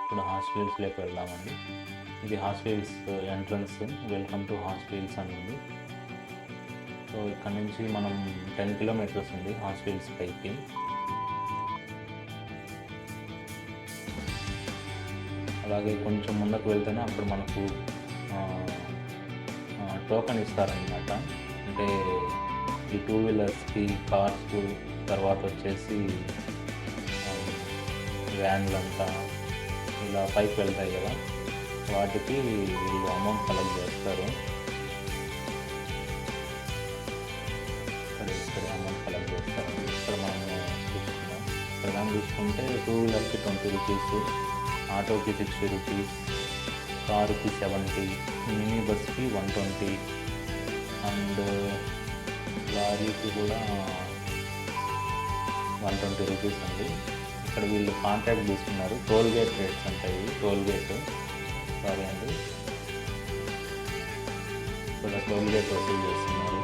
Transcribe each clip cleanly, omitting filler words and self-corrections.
ఇప్పుడు హాస్పిటల్స్లోకి వెళ్దామండి. ఇది hospitals entrance. Welcome to hospitals అని ఉంది. సో ఇక్కడ నుంచి మనం 10 కిలోమీటర్స్ ఉంది హాస్పిటల్స్ పైకి. అలాగే కొంచెం ముందుకు వెళ్తేనే అక్కడ మనకు టోకెన్ ఇస్తారనమాట. అంటే ఈ 2 వీలర్స్కి, కార్స్కు, తర్వాత వచ్చేసి వ్యాన్లంతా ఇలా పైకి వెళ్తాయి కదా, వాటికి వీళ్ళు అమౌంట్ కలెక్ట్ చేస్తారు. ఇక్కడ అమౌంట్ కలెక్ట్ చేస్తారు. ఇక్కడ మనం చూసుకున్నాం. ఇక్కడ మనం చూసుకుంటే 2 వీలర్కి 20 రూపీస్, ఆటోకి 60 రూపీస్, కారుకి 70, మినీ బస్కి 120 అండ్ లారీకి కూడా 120 రూపీస్ అండి. ఇక్కడ వీళ్ళు కాంట్రాక్ట్ తీసుకున్నారు. టోల్ గేట్ రేట్స్ ఉంటాయి. టోల్ గేట్ సారీ అండి, ఇక్కడ టోల్ గేట్ వసూలు చేస్తున్నారు.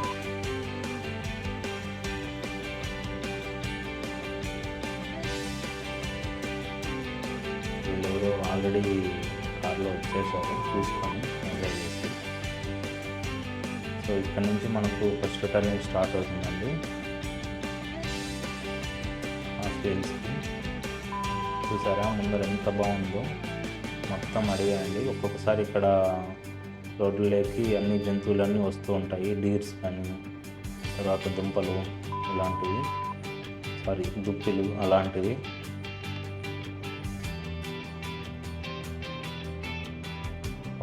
వీళ్ళెవరో ఆల్రెడీ కార్లో వచ్చేసారు చూసుకొని ఎంజాయ్ చేసి. సో ఇక్కడ నుంచి మనకు ఫస్ట్ టర్నింగ్ స్టార్ట్ అవుతుందండి హాస్పిటల్స్కి. చూసారా ముందర ఎంత బాగుందో, మొత్తం అడిగాయండి. ఒక్కొక్కసారి ఇక్కడ రోడ్లలోకి అన్ని జంతువులన్నీ వస్తూ ఉంటాయి. డీర్స్ కానీ, తర్వాత దుంపలు ఇలాంటివి, దుప్పిలు అలాంటివి.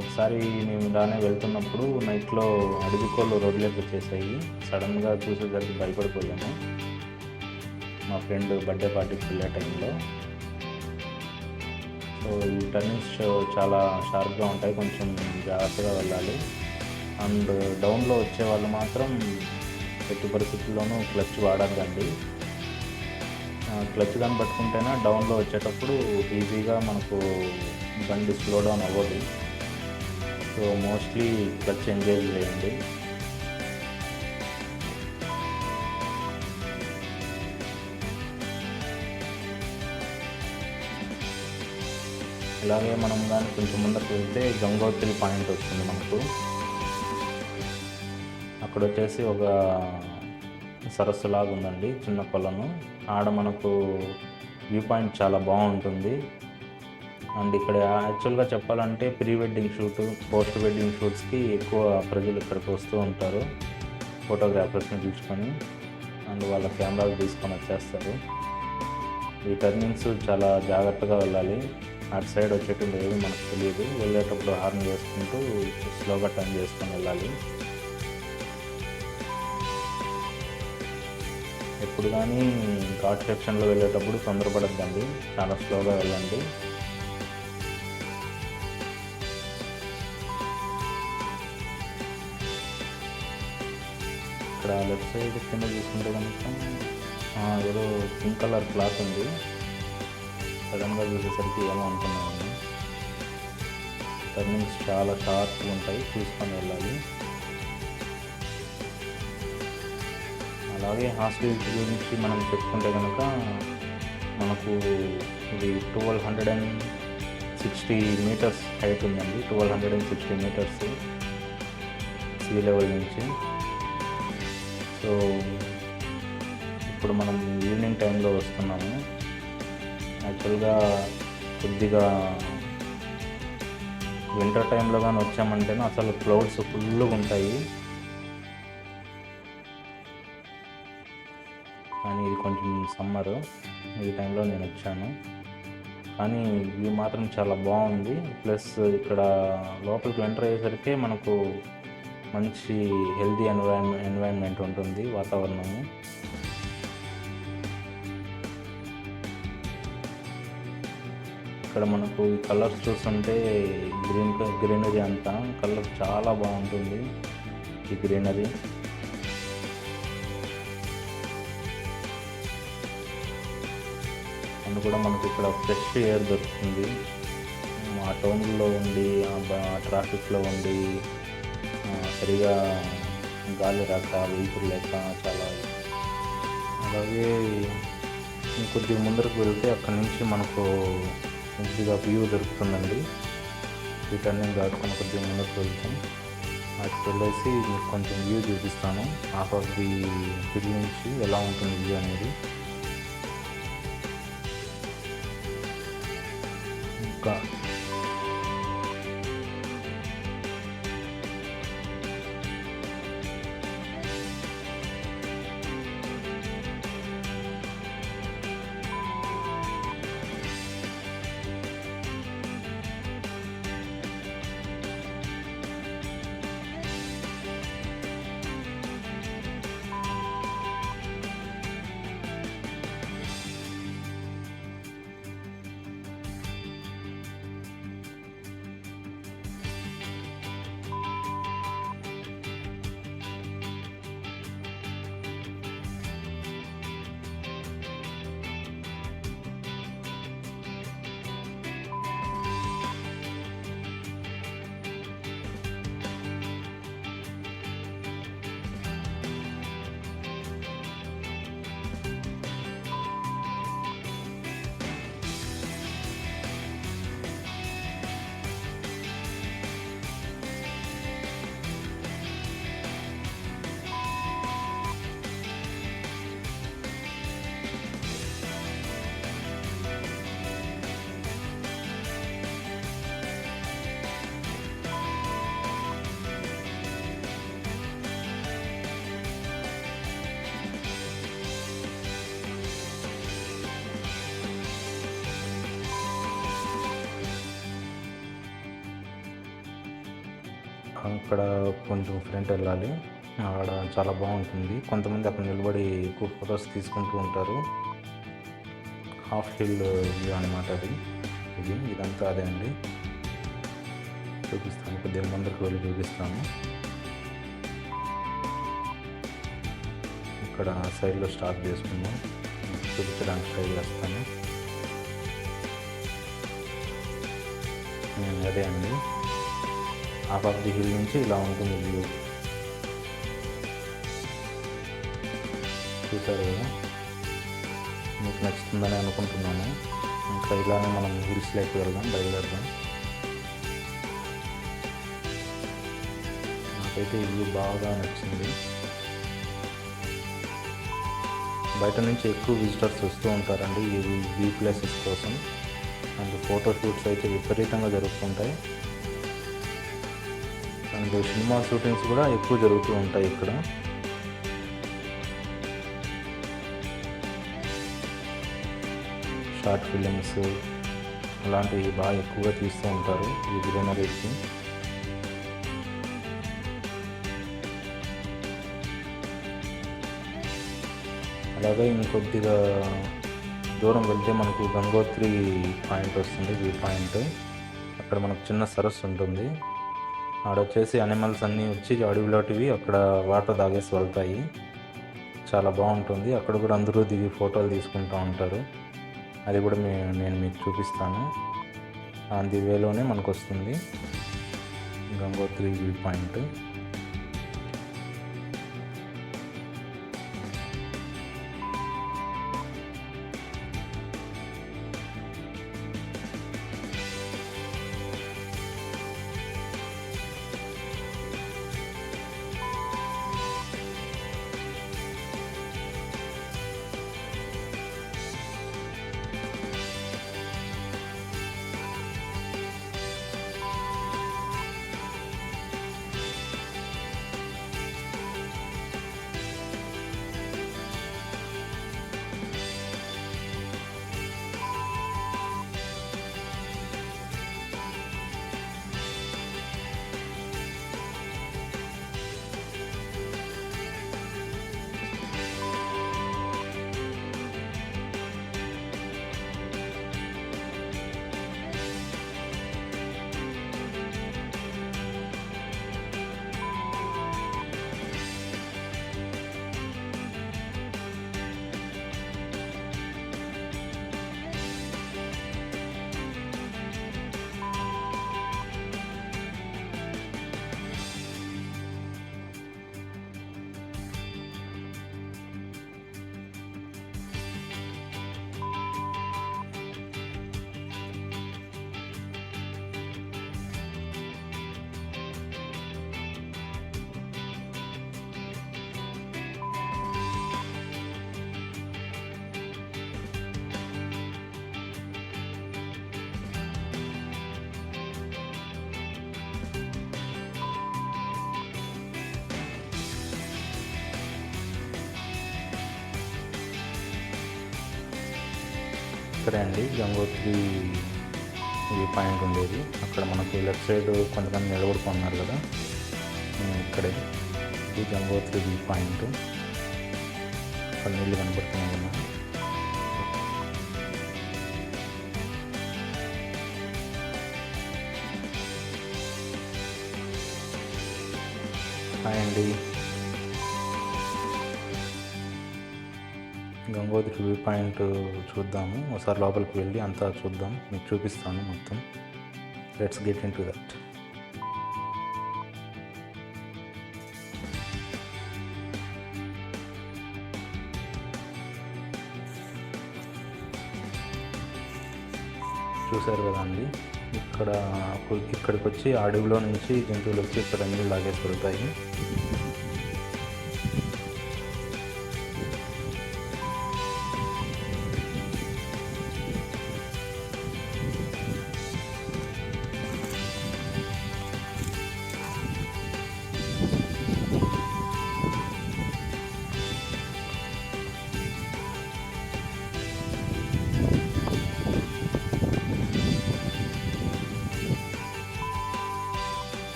ఒకసారి మేము ఇలానే వెళ్తున్నప్పుడు నైట్లో అడవికోళ్ళు రోడ్లోకి వచ్చేసాయి. సడన్గా చూసేసరికి భయపడిపోయాము. మా ఫ్రెండ్ బర్త్డే పార్టీకి వెళ్ళే టైంలో. సో ఈ టర్నింగ్స్ చాలా షార్ప్గా ఉంటాయి, కొంచెం జాగ్రత్తగా వెళ్ళాలి. అండ్ డౌన్లో వచ్చే వాళ్ళు మాత్రం ఎట్టి పరిస్థితుల్లోనూ క్లచ్ వాడద్దండి. క్లచ్ కానీ పట్టుకుంటేనే డౌన్లో వచ్చేటప్పుడు ఈజీగా మనకు బండి స్లో డౌన్ అవ్వదు. సో మోస్ట్లీ క్లచ్ ఎంగేజ్ చేయండి. ఇలాగే మనం కానీ కొంచెం ముందరకు వెళ్తే గంగోత్రి పాయింట్ వస్తుంది మనకు. అక్కడ వచ్చేసి ఒక సరస్సు లాగా ఉందండి, చిన్న కొలను. ఆడ మనకు వ్యూ పాయింట్ చాలా బాగుంటుంది. అండ్ ఇక్కడ యాక్చువల్గా చెప్పాలంటే pre wedding shoot, post wedding షూట్స్కి ఎక్కువ ప్రజలు ఇక్కడికి వస్తూ ఉంటారు. ఫోటోగ్రాఫర్స్ని పిలుచుకొని అండ్ వాళ్ళ కెమెరాలు తీసుకొని వచ్చేస్తారు. ఈ టర్నింగ్స్ చాలా జాగ్రత్తగా వెళ్ళాలి. అటు సైడ్ వచ్చేటప్పుడు ఏమీ మనకు తెలియదు. వెళ్ళేటప్పుడు హార్న్ చేసుకుంటూ స్లోగా టర్న్ చేసుకొని వెళ్ళాలి. ఎప్పుడు కానీ ఘాట్ సెక్షన్లో వెళ్ళేటప్పుడు తొందరపడద్దండి, చాలా స్లోగా వెళ్ళండి. ఇక్కడ లెఫ్ట్ సైడ్ కింద చూసుకుంటే కనుక ఏదో పింక్ కలర్ క్లాత్ ఉంది. సడన్గా చూసేసరికి ఏమో అనుకున్నాను. టర్నింగ్స్ చాలా షార్ప్గా ఉంటాయి, చూసుకొని వెళ్ళాలి. అలాగే హాస్పిటల్ గురించి మనం చెప్పుకుంటే కనుక మనకు ఇది 1260 మీటర్స్ హైట్ ఉందండి. 1260 మీటర్స్ సీ లెవెల్ నుంచి. సో ఇప్పుడు మనం ఈవినింగ్ టైంలో వస్తున్నాము. యాక్చువల్గా కొద్దిగా వింటర్ టైంలో కానీ వచ్చామంటేనే అసలు క్లౌడ్స్ ఫుల్గా ఉంటాయి. కానీ ఇది కొంచెం సమ్మర్, ఈ టైంలో నేను వచ్చాను. కానీ వ్యూ మాత్రం చాలా బాగుంది. ప్లస్ ఇక్కడ లోపలికి ఎంటర్ అయ్యేసరికి మనకు మంచి హెల్తీ ఎన్వైరన్మెంట్ ఉంటుంది, వాతావరణము. ఇక్కడ మనకు ఈ కలర్స్ చూస్తుంటే గ్రీనరీ అంతా కలర్ చాలా బాగుంటుంది ఈ గ్రీనరీ. అండ్ కూడా మనకు ఇక్కడ ఫ్రెష్ ఎయిర్ దొరుకుతుంది. ఆ టౌన్లో ఉండి ట్రాఫిక్లో ఉండి సరిగా గాలి రాక, వెలుతురు లేక చాలా. అలాగే ఇంకొద్దిగా ముందరకు వెళ్తే అక్కడి నుంచి మనకు కొద్దిగా వ్యూ దొరుకుతుందండి. ఈ టర్నింగ్ దాటుకొని కొద్దిగా ముందుకు వెళ్తాం. అటు వెళ్ళేసి మీకు కొంచెం వ్యూ చూపిస్తాను. హాఫ్ ఆఫ్ ది హిల్ నుంచి ఎలా ఉంటుంది వ్యూ అనేది. ఇంకా అక్కడ కొంచెం ఫ్రంట్ వెళ్ళాలి. అక్కడ చాలా బాగుంటుంది. కొంతమంది అక్కడ నిలబడి ఎక్కువ ఫొటోస్ తీసుకుంటూ ఉంటారు. హాఫ్ హిల్ వ్యూ అనమాట అది. ఇదంతా అదే అండి. చూపిస్తాను, కొద్దిగా ముందరికి వెళ్ళి చూపిస్తాను. ఇక్కడ సైడ్లో స్టార్ట్ చేసుకుందాం. చూపించడానికి ట్రై చేస్తాను. అదే అండి, హాఫ్ ఆఫ్ ది హిల్ నుంచి ఇలా ఉంటుంది వ్యూ. చూసారు కదా, మీకు నచ్చుతుందని అనుకుంటున్నాను. ఇంకా ఇలానే మనం హిల్స్లోకి వెళ్దాం, బయలుదేరదాం. నాకైతే ఈ వ్యూ బాగా నచ్చింది. బయట నుంచి ఎక్కువ విజిటర్స్ వస్తూ ఉంటారండి ఈ వ్యూ ప్లేసెస్ కోసం. అండ్ ఫోటో షూట్స్ అయితే విపరీతంగా జరుగుతుంటాయి. అండ్ సినిమా షూటింగ్స్ కూడా ఎక్కువ జరుగుతూ ఉంటాయి ఇక్కడ. షార్ట్ ఫిలిమ్స్ అలాంటివి బాగా ఎక్కువగా తీస్తూ ఉంటారు ఈ గ్రీనరీకి. అలాగే ఇంకొద్దిగా దూరం వెళ్తే మనకు గంగోత్రి పాయింట్ వస్తుంది, వ్యూ పాయింట్. అక్కడ మనకు చిన్న సరస్సు ఉంటుంది. ఆడ వచ్చేసి అనిమల్స్ అన్నీ వచ్చి అడవిలోటివి అక్కడ వాటర్ తాగేసి వెళ్తాయి. చాలా బాగుంటుంది. అక్కడ కూడా అందరూ దిగి ఫోటోలు తీసుకుంటూ ఉంటారు. అది కూడా నేను మీకు చూపిస్తాను. ది వేలోనే మనకు వస్తుంది గంగోత్రి వ్యూ పాయింట్. ఇక్కడే అండి గంగోత్రి వ్యూ పాయింట్ ఉండేది. అక్కడ మనకు లెఫ్ట్ సైడ్ కొంతమంది నిలబడుకున్నారు కదా, ఇక్కడే ఇది గంగోత్రి వ్యూ పాయింట్. అక్కడ నీళ్ళు కనబడుతున్నాయి కదా. హాయ్ అండి. గంగోత్రి వ్యూ పాయింట్ చూద్దాము. ఒకసారి లోపలికి వెళ్ళి అంతా చూద్దాం, మీకు చూపిస్తాను మొత్తం. Let's get in to that. చూసారు కదా అండి, ఇక్కడికి వచ్చి అడవిలో నుంచి జంతువులు వచ్చి ఇక్కడ నీళ్ళు తాగేసి వెళ్తాయి.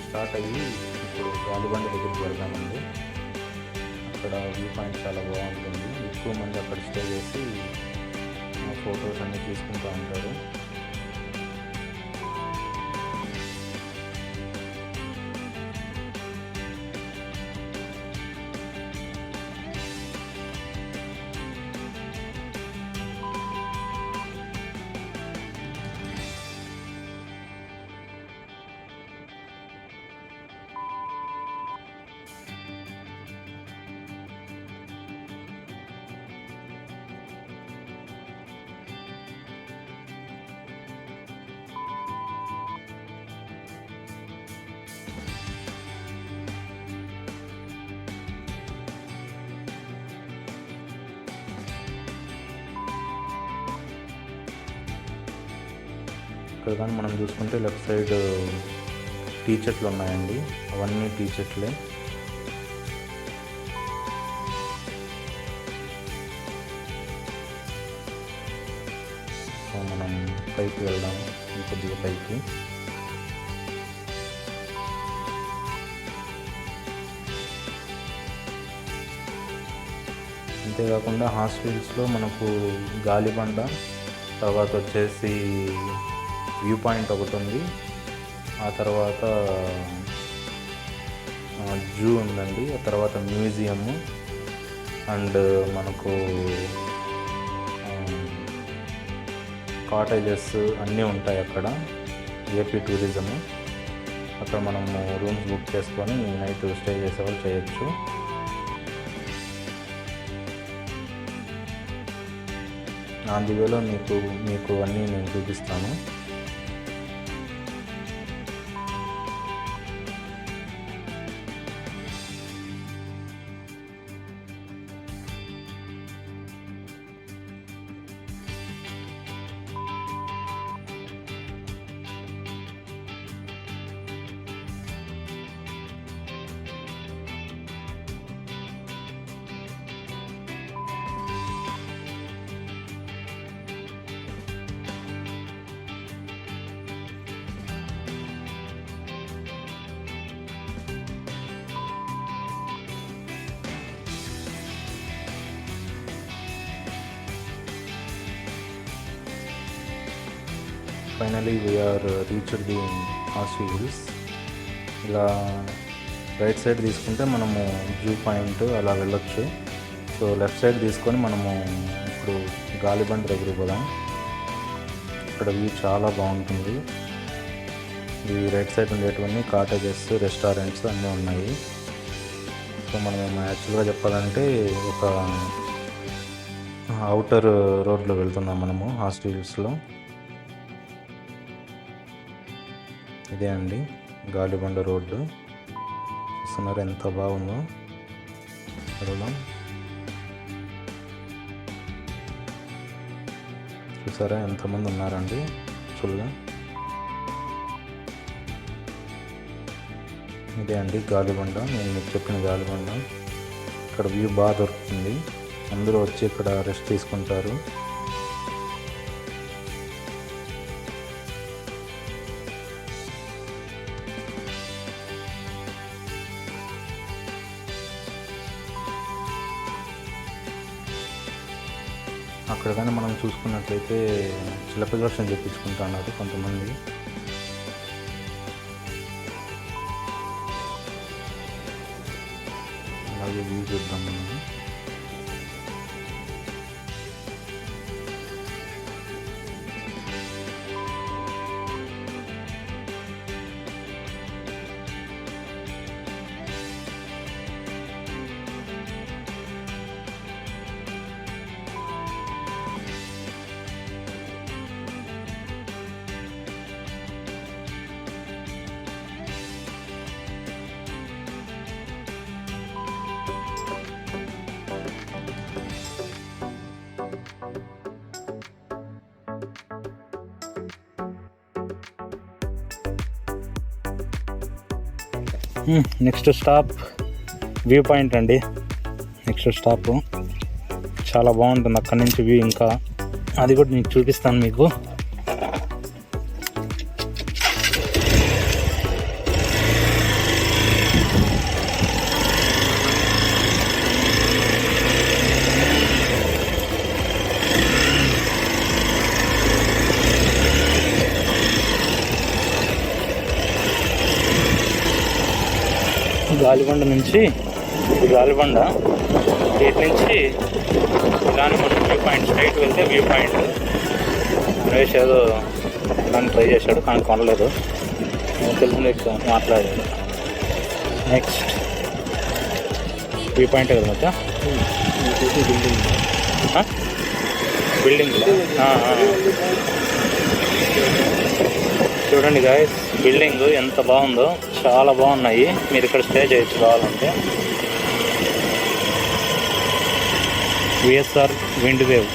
స్టార్ట్ అయ్యి ఇప్పుడు గాలిబండ దగ్గరికి వెళ్దామండి. అక్కడ వ్యూ పాయింట్ చాలా బాగుంటుంది. ఎక్కువ మంది అక్కడ స్టే చేసి ఫొటోస్ అన్నీ తీసుకుంటూ ఉంటారు. ఇక్కడ కానీ మనం చూసుకుంటే లెఫ్ట్ సైడ్ టీ చెట్లు ఉన్నాయండి. అవన్నీ టీ చెట్లే. సో మనం పైకి వెళ్దాం, కొద్దిగా పైకి. అంతేకాకుండా హాస్టల్స్లో మనకు గాలిబండ, తర్వాత వచ్చేసి వ్యూ పాయింట్ ఒకటి ఉంది. ఆ తర్వాత జూ ఉందండి. ఆ తర్వాత మ్యూజియము అండ్ మనకు కాటేజెస్ అన్నీ ఉంటాయి అక్కడ. AP tourism. అక్కడ మనము రూమ్స్ బుక్ చేసుకొని నైట్ స్టే చేసేవాళ్ళు చేయొచ్చు. అందువేలో మీకు అన్నీ నేను చూపిస్తాను. Finally we reached the Horsley hills. ఇలా రైట్ సైడ్ తీసుకుంటే మనము వ్యూ పాయింట్ అలా వెళ్ళొచ్చు. సో లెఫ్ట్ సైడ్ తీసుకొని మనము ఇప్పుడు గాలిబండ దగ్గరికి పోదాం. ఇక్కడ వ్యూ చాలా బాగుంటుంది. ఈ రైట్ సైడ్ ఉండేటువంటి కాటేజెస్, రెస్టారెంట్స్ అన్నీ ఉన్నాయి. సో మనం యాక్చువల్గా చెప్పాలంటే ఒక అవుటర్ రోడ్లో వెళ్తున్నాం మనము హాస్టల్స్లో. ఇదే అండి గాలిబండ రోడ్డు. చూస్తున్నారు ఎంత బాగుందో. వెళ్దాం. చూసారా ఎంతమంది ఉన్నారండి ఫుల్గా. ఇదే అండి గాలిబండ, నేను మీకు చెప్పిన గాలిబండ. ఇక్కడ వ్యూ బాగా దొరుకుతుంది, అందరూ వచ్చి ఇక్కడ రెస్ట్ తీసుకుంటారు. అక్కడ కానీ మనం చూసుకున్నట్లయితే చిలక దర్శనం చెప్పించుకుంటున్నారు కొంతమంది. అలాగే వ్యూ చూద్దాం మనం. నెక్స్ట్ స్టాప్ వ్యూ పాయింట్ అండి. నెక్స్ట్ స్టాప్ చాలా బాగుంటుంది అక్కడి నుంచి వ్యూ. ఇంకా అది కూడా మీకు చూపిస్తాను మీకు. గాలిబండ నుంచి, ఇది గాలిబండ, వీటి నుంచి దాని మనం వ్యూ పాయింట్ స్ట్రైట్ వెళ్తే వ్యూ పాయింట్. రమేష్ ఏదో దాన్ని ట్రై చేశాడు కానీ కొనలేదు, తెలిసిన మాట్లాడాడు. నెక్స్ట్ వ్యూ పాయింట్ కదా మొత్తం బిల్డింగ్. చూడండి గాయస్, బిల్డింగ్ ఎంత బాగుందో, చాలా బాగున్నాయి. మీరు ఇక్కడ స్టే చేయొచ్చు కావాలంటే. విఎస్ఆర్ విండ్ వేవ్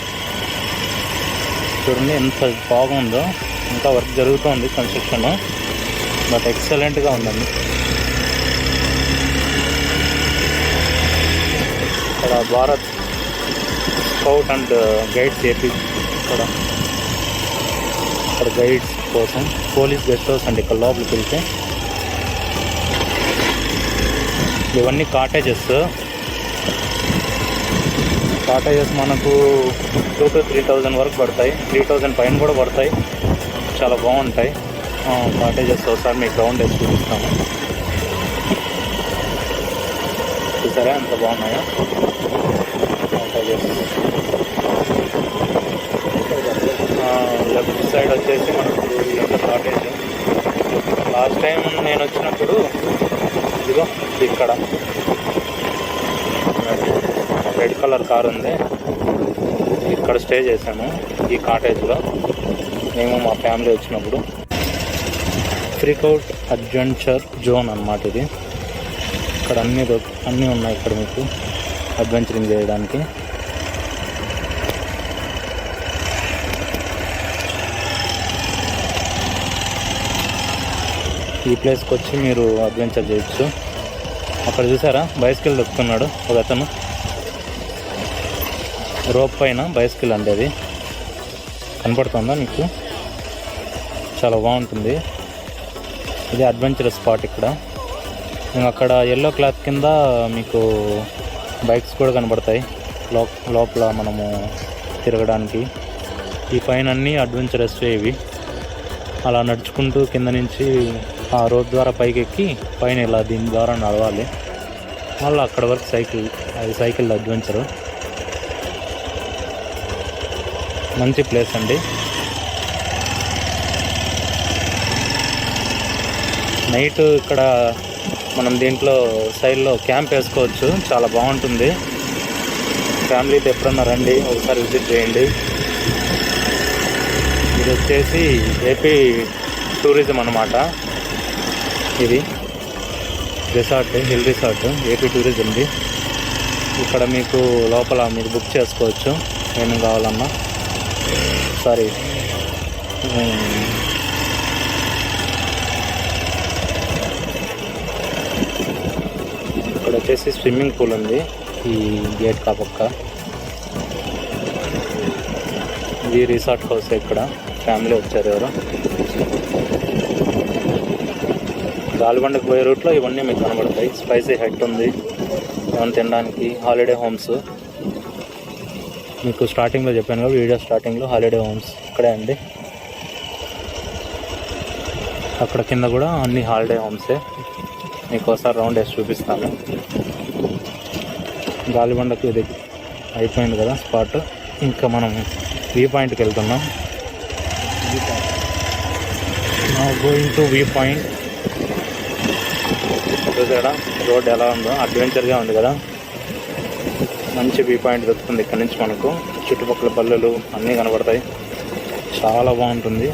చూడండి ఎంత బాగుందో. ఇంకా వర్క్ జరుగుతుంది కన్స్ట్రక్షన్, బట్ ఎక్సలెంట్గా ఉందండి. ఇక్కడ Bharat scout and guides AP, ఇక్కడ గైడ్స్ కోసం పోలీస్ గెస్ట్ హౌస్ అండి. ఇక్కడ లోపలికి వెళ్తే ఇవన్నీ కాటేజెస్ మనకు 2,000 to 3,000 వరకు పడతాయి. 3,000 పైన కూడా పడతాయి, చాలా బాగుంటాయి కాటేజెస్. ఒకసారి మీకు గ్రౌండ్ వేసి చూపిస్తాను, చూసారా ఎంత బాగున్నాయో కాటేజెస్. లెఫ్ట్ సైడ్ వచ్చేసి మనకు ఇదొక కాటేజ్. లాస్ట్ టైం నేను వచ్చినప్పుడు ఇదిగో ఇక్కడ రెడ్ కలర్ కార్ ఉంది, ఇక్కడ స్టే చేశాను ఈ కాటేజ్లో మేము మా ఫ్యామిలీ వచ్చినప్పుడు. ఫ్రీకౌట్ అడ్వెంచర్ జోన్ అన్నమాట ఇది. ఇక్కడ అన్నీ ఉన్నాయి ఇక్కడ మీకు అడ్వెంచరింగ్ చేయడానికి. ఈ ప్లేస్కి వచ్చి మీరు అడ్వెంచర్ చేయొచ్చు. అక్కడ చూసారా బైసికల్ దొక్కుతున్నాడు ఒక అతను, రోప్ పైన బైసికల్ అంటే అది కనపడుతుందా మీకు? చాలా బాగుంటుంది. ఇది అడ్వెంచరస్ స్పాట్. ఇక్కడ అక్కడ ఎల్లో క్లాత్ కింద మీకు బైక్స్ కూడా కనబడతాయి లోపల మనము తిరగడానికి. ఈ పైన అన్నీ అడ్వెంచరస్ ఇవి. అలా నడుచుకుంటూ కింద నుంచి ఆ రోడ్ ద్వారా పైకి ఎక్కి పైన ఇలా దీని ద్వారా నడవాలి. మళ్ళీ అక్కడ వరకు సైకిల్ అడ్వెంచరు. మంచి ప్లేస్ అండి. నైట్ ఇక్కడ మనం దీంట్లో సైడ్లో క్యాంప్ వేసుకోవచ్చు, చాలా బాగుంటుంది. ఫ్యామిలీతో ఎప్పుడన్నా రండి, ఒకసారి విజిట్ చేయండి. ఇది వచ్చేసి ఏపీ టూరిజం అన్నమాట. ఇది రిసార్ట్, హిల్ రిసార్ట్, ఏపీ టూరిజంది. ఇక్కడ మీకు లోపల మీరు బుక్ చేసుకోవచ్చు ఏమేమి కావాలన్నా. సారీ, వచ్చేసి స్విమ్మింగ్ పూల్ ఉంది ఈ గేట్ పక్క. ఇది రిసార్ట్ హౌస్. ఇక్కడ ఫ్యామిలీ వచ్చారు ఎవరు. గాలిబండకు పోయే రూట్లో ఇవన్నీ మీకు కనబడతాయి. స్పైసీ హట్ ఉంది ఏమైనా తినడానికి. హాలిడే హోమ్స్ మీకు స్టార్టింగ్లో చెప్పాను కదా, వీడియో స్టార్టింగ్లో హాలిడే హోమ్స్ ఇక్కడే అండి. అక్కడ కింద కూడా అన్ని హాలిడే హోమ్సే. మీకు ఒకసారి రౌండ్ వేసి చూపిస్తాను. గాలిబండకు ఇది అయిపోయింది కదా స్పాట్. ఇంకా మనం వ్యూ పాయింట్కి వెళ్తున్నాం. Going to view point. చూసారా రోడ్ ఎలా ఉందో, అడ్వెంచర్గా ఉంది కదా. మంచి వ్యూ పాయింట్ దొరుకుతుంది ఇక్కడ నుంచి మనకు. చుట్టుపక్కల పల్లెలు అన్నీ కనబడతాయి. చాలా బాగుంటుంది.